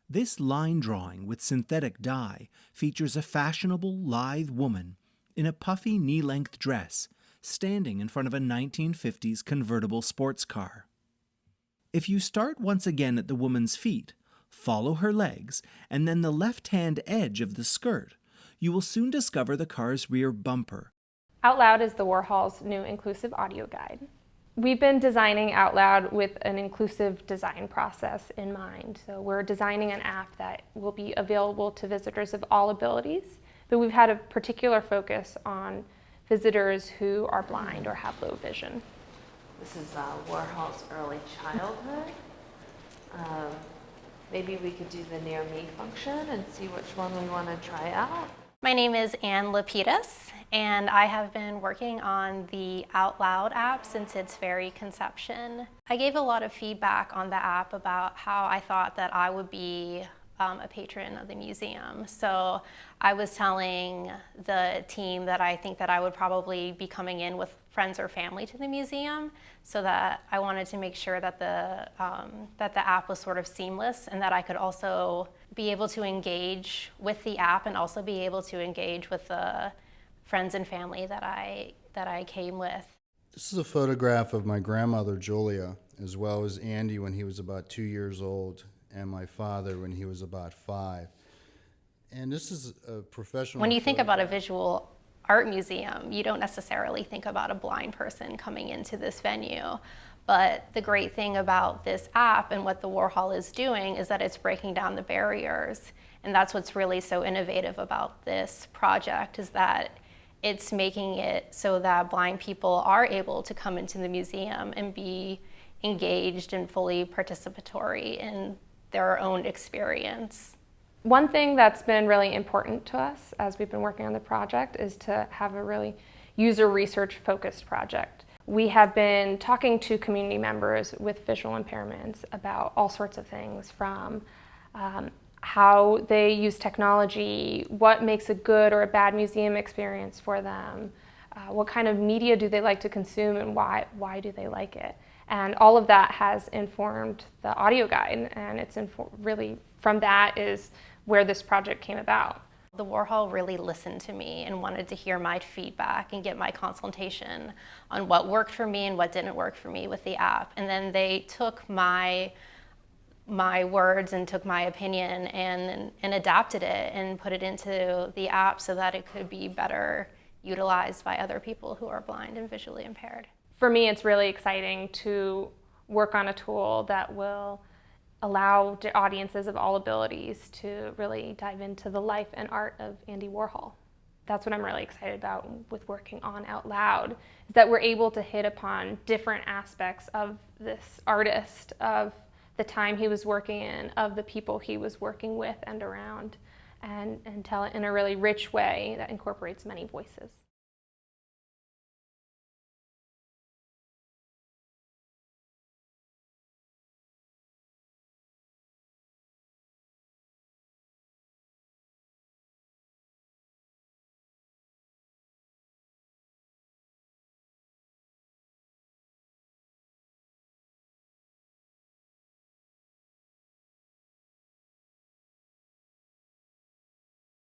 This line drawing with synthetic dye features a fashionable, lithe woman in a puffy knee-length dress standing in front of a 1950s convertible sports car. If you start once again at the woman's feet, follow her legs, and then the left-hand edge of the skirt, you will soon discover the car's rear bumper. Out Loud is the Warhol's new inclusive audio guide. We've been designing Out Loud with an inclusive design process in mind. So we're designing an app that will be available to visitors of all abilities, but we've had a particular focus on visitors who are blind or have low vision. This is Warhol's early childhood. Maybe we could do the near me function and see which one we want to try out. My name is Lapidus, and I have been working on the Out Loud app since its very conception. I gave a lot of feedback on the app about how I thought that I would be a patron of the museum. So I was telling the team that I think that I would probably be coming in with friends or family to the museum, so that I wanted to make sure that the app was sort of seamless, and that I could also be able to engage with the app and also be able to engage with the friends and family that I came with. This is a photograph of my grandmother Julia, as well as Andy when he was about 2 years old, and my father when he was about 5. And this is a professional. When you think about a visual art museum, you don't necessarily think about a blind person coming into this venue. But the great thing about this app and what the Warhol is doing is that it's breaking down the barriers. And that's what's really so innovative about this project, is that it's making it so that blind people are able to come into the museum and be engaged and fully participatory in their own experience. One thing that's been really important to us as we've been working on the project is to have a really user research focused project. We have been talking to community members with visual impairments about all sorts of things, from how they use technology, what makes a good or a bad museum experience for them, what kind of media do they like to consume, and why do they like it. And all of that has informed the audio guide, and it's really from that is where this project came about. The Warhol really listened to me and wanted to hear my feedback and get my consultation on what worked for me and what didn't work for me with the app. And then they took my words and took my opinion and adapted it and put it into the app so that it could be better utilized by other people who are blind and visually impaired. For me, it's really exciting to work on a tool that will allow audiences of all abilities to really dive into the life and art of Andy Warhol. That's what I'm really excited about with working on Out Loud, is that we're able to hit upon different aspects of this artist, of the time he was working in, of the people he was working with and around, and tell it in a really rich way that incorporates many voices.